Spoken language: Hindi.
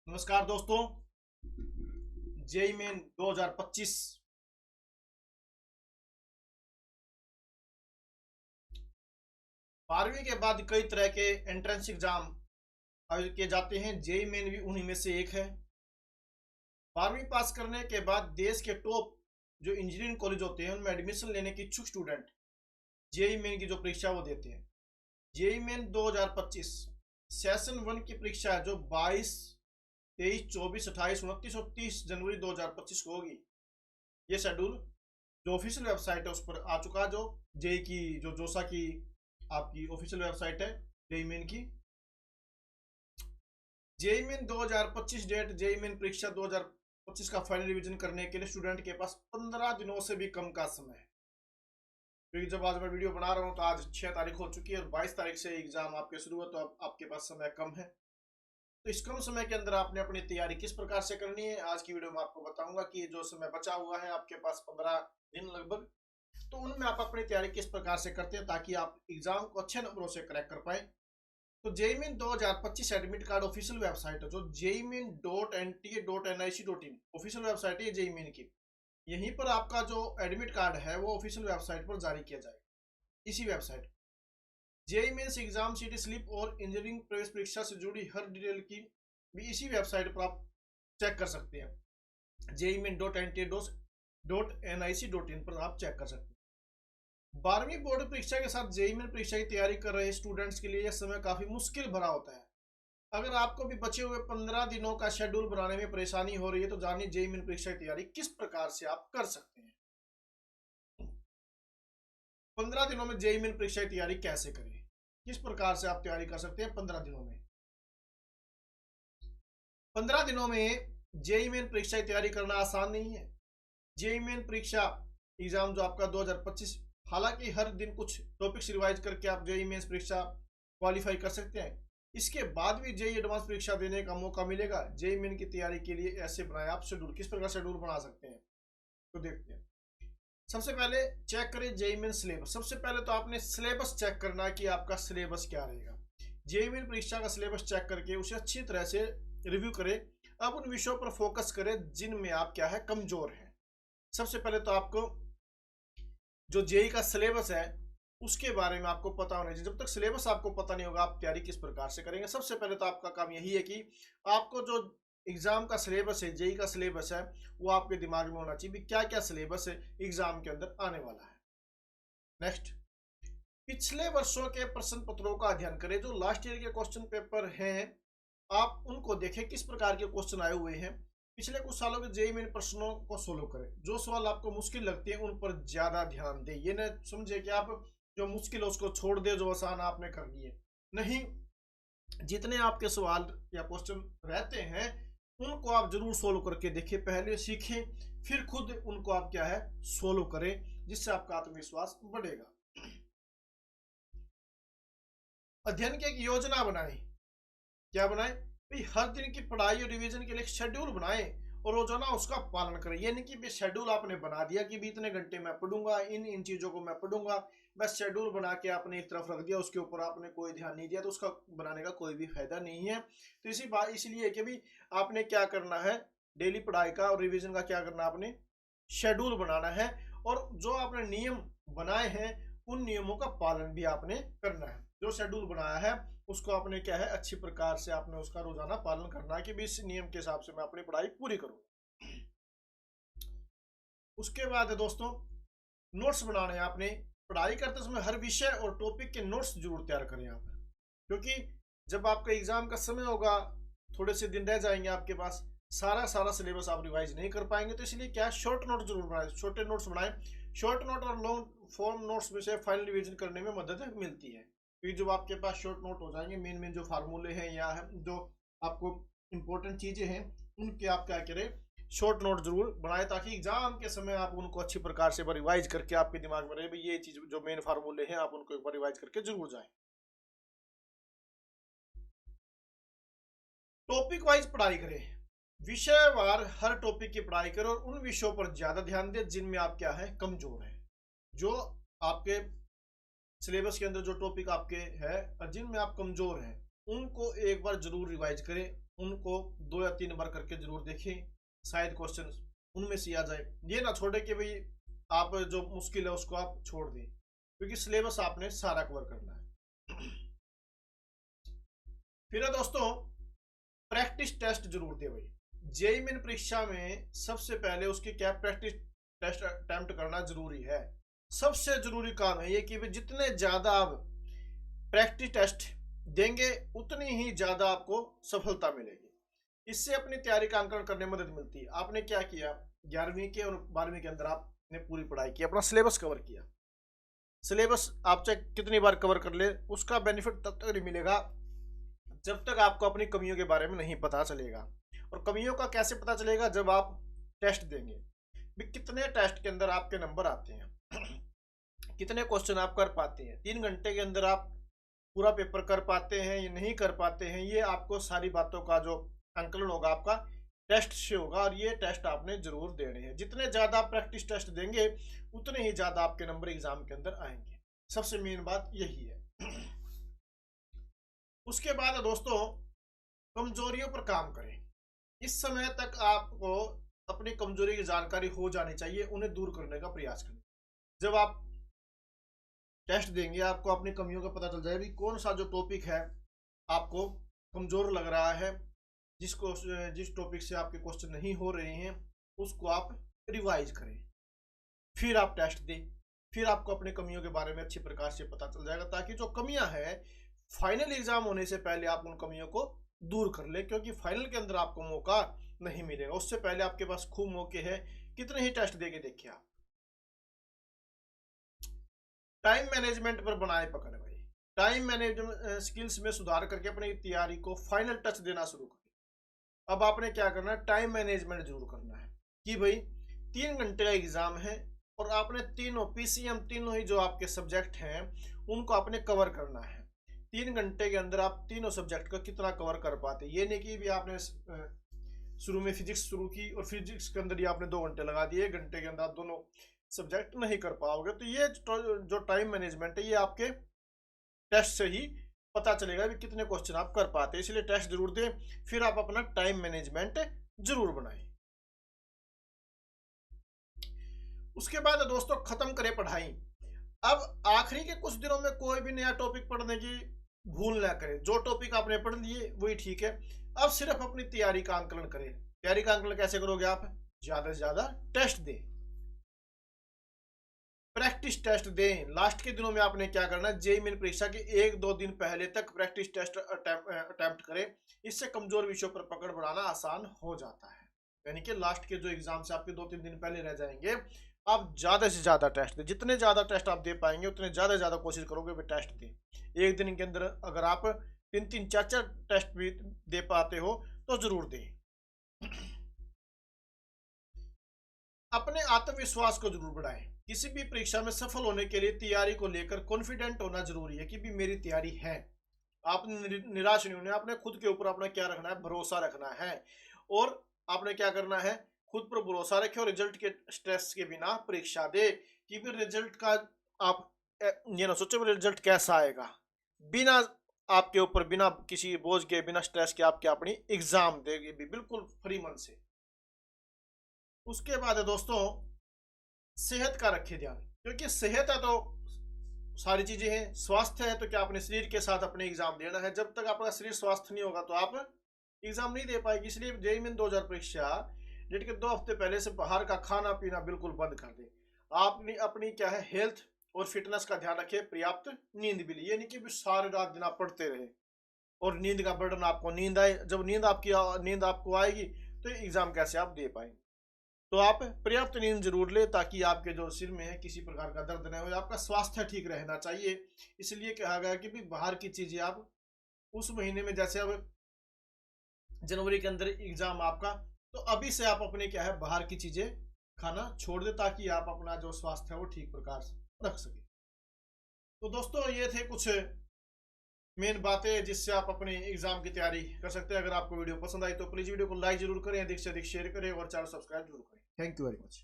नमस्कार दोस्तों। जेई मेन 2025 12वीं के बाद कई तरह के एंट्रेंस एग्जाम आयोजित किए जाते हैं। जेई मेन भी उन्हीं में से एक है। 12वीं पास करने के बाद देश के टॉप जो इंजीनियरिंग कॉलेज होते हैं उनमें एडमिशन लेने के इच्छुक स्टूडेंट जेई मेन की जो परीक्षा वो देते हैं। जेई मेन 2025 सेशन 1 की परीक्षा है जो 22, 23, 24, 28, 29 और 30 जनवरी 2025 को होगी। ये शेड्यूल जो ऑफिशियल वेबसाइट है उस पर आ चुका है। जो जेई की जो जोसा की आपकी ऑफिशियल वेबसाइट है जेई मेन की। JEE Main 2025 date JEE Main परीक्षा 2025 का फाइनल रिवीजन करने के लिए स्टूडेंट के पास 15 दिनों से भी कम का समय है। क्योंकि जब आज मैं वीडियो बना रहा हूँ तो आज 6 तारीख हो चुकी है और 22 तारीख से एग्जाम आपके शुरू है, तो अब आपके पास समय कम है। तो इस कम समय के अंदर आपने अपनी तैयारी किस प्रकार से करनी है, आज की वीडियो में आपको बताऊंगा कि जो समय बचा हुआ है आपके पास 15 दिन लगभग, तो उनमें आप अपनी तैयारी किस प्रकार से करते हैं ताकि आप एग्जाम को अच्छे नंबरों से क्रैक कर पाए। तो JEE Main 2025 admit card official website है जो jeimin.nta.nic.in ऑफिशियल वेबसाइट है जेईमेन की। यहीं पर आपका जो एडमिट कार्ड है वो ऑफिशियल वेबसाइट पर जारी किया जाएगा। इसी वेबसाइट जेईमेन्स एग्जाम सीटी स्लिप और इंजीनियरिंग प्रवेश परीक्षा से जुड़ी हर डिटेल की भी इसी वेबसाइट पर आप चेक कर सकते हैं। jeimin.nta.nic.in पर आप चेक कर सकते हैं। 12वीं बोर्ड परीक्षा के साथ जेईई मेन परीक्षा की तैयारी कर रहे स्टूडेंट्स के लिए यह समय काफी मुश्किल भरा होता है। अगर आपको भी बचे हुए 15 दिनों का शेड्यूल बनाने में परेशानी हो रही है तो जानिए जेईई मेन परीक्षा की तैयारी किस प्रकार से आप कर सकते हैं। 15 दिनों में जेईई मेन परीक्षा की तैयारी कैसे करें, किस प्रकार से आप तैयारी कर सकते हैं 15 दिनों में। 15 दिनों में जेईई मेन परीक्षा की तैयारी करना आसान नहीं है। जेईई मेन परीक्षा एग्जाम जो आपका 2025, हालांकि हर दिन कुछ टॉपिक्स रिवाइज करके आप जेईई मेंस परीक्षा क्वालिफाई कर सकते हैं। इसके बाद भी जेईई एडवांस परीक्षा देने का मौका मिलेगा। जेईई मेन की तैयारी के लिए ऐसे बनाए आप शेड्यूल, किस प्रकार शेड्यूल बना सकते हैं तो देखते हैं। सबसे पहले चेक करें जेईई मेन सिलेबस। सबसे पहले तो आपने सिलेबस चेक करना है कि आपका सिलेबस क्या रहेगा। जेईई मेन परीक्षा का सिलेबस चेक करके उसे अच्छी तरह से रिव्यू करें। अब उन विषयों पर फोकस करें जिनमें आप क्या है कमजोर हैं। सबसे पहले तो आपको जो जेई का सिलेबस है उसके बारे में आपको पता होना चाहिए। जब तक सिलेबस आपको पता नहीं होगा आप तैयारी किस प्रकार से करेंगे। सबसे पहले तो आपका काम यही है कि आपको जो एग्जाम का सिलेबस है, जेई का सिलेबस है, वो आपके दिमाग में होना चाहिए क्या क्या सिलेबस है एग्जाम के अंदर आने वाला है। नेक्स्ट, पिछले वर्षों के प्रश्न पत्रों का अध्ययन करें। जो लास्ट ईयर के क्वेश्चन पेपर हैं आप उनको देखें किस प्रकार के क्वेश्चन आए हुए हैं। पिछले कुछ सालों के जेईई मेन प्रश्नों को सोल्व करें। जो सवाल आपको मुश्किल लगते हैं उन पर ज्यादा ध्यान दें। ये न समझे कि आप जो मुश्किल है उसको छोड़ दे, जो आसान आपने कर लिए नहीं। जितने आपके सवाल या क्वेश्चन रहते हैं उनको आप जरूर सोल्व करके देखिए, पहले सीखें फिर खुद उनको आप क्या है सोल्व करें, जिससे आपका आत्मविश्वास बढ़ेगा। अध्ययन की एक योजना बनाएं। क्या बनाएं भाई, हर दिन की पढ़ाई और रिवीजन के लिए एक शेड्यूल बनाएं और रोजाना उसका पालन करें। ये नहीं कि भी शेड्यूल आपने बना दिया कि भी इतने घंटे मैं पढ़ूंगा, इन इन चीजों को मैं पढ़ूंगा, बस शेड्यूल बना के आपने एक तरफ रख दिया, उसके ऊपर आपने कोई ध्यान नहीं दिया, तो उसका बनाने का कोई भी फायदा नहीं है। तो इसी बात इसलिए कि भी आपने क्या करना है, डेली पढ़ाई का और रिविजन का क्या करना, आपने शेड्यूल बनाना है और जो आपने नियम बनाए हैं उन नियमों का पालन भी आपने करना है। जो शेड्यूल बनाया है उसको आपने क्या है अच्छी प्रकार से आपने उसका रोजाना पालन करना है कि भी इस नियम के हिसाब से मैं अपनी पढ़ाई पूरी करूँ। उसके बाद है दोस्तों नोट्स बनाने हैं। आपने पढ़ाई करते समय हर विषय और टॉपिक के नोट्स जरूर तैयार करें आप, क्योंकि जब आपका एग्जाम का समय होगा थोड़े से दिन रह जाएंगे आपके पास, सारा सारा सिलेबस आप रिवाइज नहीं कर पाएंगे। तो इसलिए क्या शॉर्ट नोट जरूर बनाए, छोटे नोट्स बनाएं। शॉर्ट नोट और लॉन्ग फॉर्म नोट्स में से फाइनल रिवीजन करने में मदद मिलती है। क्योंकि जब आपके पास शॉर्ट नोट हो जाएंगे, मेन मेन जो फार्मूले हैं या जो आपको इंपॉर्टेंट चीजें हैं उनके आप क्या करें शॉर्ट नोट जरूर बनाए, ताकि एग्जाम के समय आप उनको अच्छी प्रकार से रिवाइज करके आपके दिमाग में रहे भाई ये चीज जो मेन फार्मूले हैं आप उनको एक बार रिवाइज करके जरूर जाएं। टॉपिक वाइज पढ़ाई करें। विषयवार हर टॉपिक की पढ़ाई करें और उन विषयों पर ज्यादा ध्यान दें जिनमें आप क्या है कमजोर है। जो आपके सिलेबस के अंदर जो टॉपिक आपके है और जिनमें आप कमजोर हैं उनको एक बार जरूर रिवाइज करें, उनको 2 या 3 बार करके जरूर देखें, शायद क्वेश्चन उनमें से आ जाए। ये ना छोड़े कि भाई आप जो मुश्किल है उसको आप छोड़ दें, क्योंकि सिलेबस आपने सारा कवर करना है। फिर है दोस्तों, प्रैक्टिस टेस्ट जरूर दे भाई। जेईई मेन परीक्षा में सबसे पहले उसकी क्या प्रैक्टिस टेस्ट अटेम्प्ट करना जरूरी है। सबसे जरूरी काम है ये कि भाई जितने ज्यादा आप प्रैक्टिस टेस्ट देंगे उतनी ही ज्यादा आपको सफलता मिलेगी। इससे अपनी तैयारी का आंकलन करने में मदद मिलती है। आपने क्या किया, 11वीं के और 12वीं के अंदर आपने पूरी पढ़ाई की, अपना सिलेबस कवर किया। सिलेबस आप चाहे कितनी बार कवर कर ले, उसका बेनिफिट तब तक नहीं मिलेगा जब तक आपको अपनी कमियों के बारे में नहीं पता चलेगा। और कमियों का कैसे पता चलेगा, जब आप टेस्ट देंगे। कितने टेस्ट के अंदर आपके नंबर आते हैं, कितने क्वेश्चन आप कर पाते हैं, 3 घंटे के अंदर आप पूरा पेपर कर पाते हैं या नहीं कर पाते हैं, ये आपको सारी बातों का जो आंकलन होगा आपका टेस्ट से होगा। और ये टेस्ट आपने जरूर देने हैं। जितने ज्यादा आप प्रैक्टिस टेस्ट देंगे उतने ही ज्यादा आपके नंबर एग्जाम के अंदर आएंगे। सबसे मेन बात यही है। उसके बाद दोस्तों, कमजोरियों पर काम करें। इस समय तक आपको अपनी कमजोरी की जानकारी हो जानी चाहिए, उन्हें दूर करने का प्रयास करें। जब आप टेस्ट देंगे आपको अपनी कमियों का पता चल जाएगा कि कौन सा जो टॉपिक है आपको कमजोर लग रहा है, जिस टॉपिक से आपके क्वेश्चन नहीं हो रहे हैं उसको आप रिवाइज करें, फिर आप टेस्ट दें। फिर आपको अपनी कमियों के बारे में अच्छी प्रकार से पता चल जाएगा, ताकि जो कमियां हैं फाइनल एग्जाम होने से पहले आप उन कमियों को दूर कर ले। क्योंकि फाइनल के अंदर आपको मौका नहीं मिलेगा, उससे पहले आपके पास खूब मौके हैं। कितने ही टेस्ट देके देखिए आप। टाइम मैनेजमेंट पर बनाए पकड़ भाई। टाइम मैनेजमेंट स्किल्स में सुधार करके अपनी तैयारी को फाइनल टच देना शुरू करें। अब आपने क्या करना है, टाइम मैनेजमेंट जरूर करना है कि भाई 3 घंटे का एग्जाम है और आपने तीनों पीसीएम, तीनों ही जो आपके सब्जेक्ट हैं उनको आपने कवर करना है। 3 घंटे के अंदर आप तीनों सब्जेक्ट का कितना कवर कर पाते। ये नहीं कि भी आपने शुरू में फिजिक्स शुरू की और फिजिक्स के अंदर ही आपने 2 घंटे लगा दिए, 1 घंटे के अंदर आप दोनों सब्जेक्ट नहीं कर पाओगे। तो ये जो टाइम मैनेजमेंट है ये आपके टेस्ट से ही पता चलेगा कि कितने क्वेश्चन आप कर पाते हैं। इसलिए टेस्ट जरूर दें, फिर आप अपना टाइम मैनेजमेंट जरूर बनाएं। उसके बाद दोस्तों खत्म करें पढ़ाई। अब आखिरी के कुछ दिनों में कोई भी नया टॉपिक पढ़ने की भूल ना करें। जो टॉपिक आपने पढ़ लिए वही ठीक है। अब सिर्फ अपनी तैयारी का आंकलन करें। तैयारी का आंकलन कैसे करोगे आप, ज्यादा से ज्यादा टेस्ट दें, प्रैक्टिस टेस्ट दें। लास्ट के दिनों में आपने क्या करना है, जेईई मेन परीक्षा के 1-2 दिन पहले तक प्रैक्टिस टेस्ट अटेम्प्ट करें। इससे कमजोर विषयों पर पकड़ बनाना आसान हो जाता है। यानी कि लास्ट के जो एग्जाम से आपके 2-3 दिन पहले रह जाएंगे, आप ज्यादा से ज्यादा टेस्ट दें। जितने ज्यादा टेस्ट आप दे पाएंगे उतने ज्यादा कोशिश करोगे वे टेस्ट दें। एक दिन के अंदर अगर आप 3-3, 4-4 टेस्ट भी दे पाते हो तो जरूर दें। अपने आत्मविश्वास को जरूर बढ़ाएं। किसी भी परीक्षा में सफल होने के लिए तैयारी को लेकर कॉन्फिडेंट होना जरूरी है कि भी मेरी तैयारी है। आप निराश नहीं होने, आपने खुद के ऊपर अपना क्या रखना है, भरोसा रखना है। और आपने क्या करना है, खुद पर भरोसा रखे और रिजल्ट के स्ट्रेस के बिना परीक्षा दे। कि फिर रिजल्ट का आप ये ना सोचो रिजल्ट कैसा आएगा, बिना आपके ऊपर बिना किसी बोझ के, बिना स्ट्रेस के आपके अपनी एग्जाम देगी भी बिल्कुल फ्री मन से। उसके बाद है दोस्तों, सेहत का रखे ध्यान। क्योंकि सेहत है तो सारी चीजें हैं, स्वास्थ्य है तो क्या अपने शरीर के साथ अपने एग्जाम देना है। जब तक आपका शरीर स्वस्थ नहीं होगा तो आप एग्जाम नहीं दे पाएगी। इसलिए जेईई मेन 2000 परीक्षा डेट के 2 हफ्ते पहले से बाहर का खाना पीना बिल्कुल बंद कर दे। आपने अपनी क्या है हेल्थ और फिटनेस का ध्यान रखे, पर्याप्त नींद भी ली। यानी कि सारी रात दिन आप पढ़ते रहे और नींद का बर्डन आपको नींद आए। जब नींद आपको आएगी तो एग्जाम कैसे आप दे पाएंगे। तो आप पर्याप्त नींद जरूर ले, ताकि आपके जो सिर में है किसी प्रकार का दर्द न हो। आपका स्वास्थ्य ठीक रहना चाहिए। इसलिए कहा गया कि भी बाहर की चीजें आप उस महीने में, जैसे अब जनवरी के अंदर एग्जाम आपका, तो अभी से आप अपने क्या है बाहर की चीजें खाना छोड़ दे, ताकि आप अपना जो स्वास्थ्य है वो ठीक प्रकार से रख सके। तो दोस्तों ये थे कुछ मेन बातें जिससे आप अपने एग्जाम की तैयारी कर सकते हैं। अगर आपको वीडियो पसंद आई तो प्लीज वीडियो को लाइक जरूर करें, अधिक से अधिक शेयर करें और चैनल सब्सक्राइब जरूर करें। Thank you very much.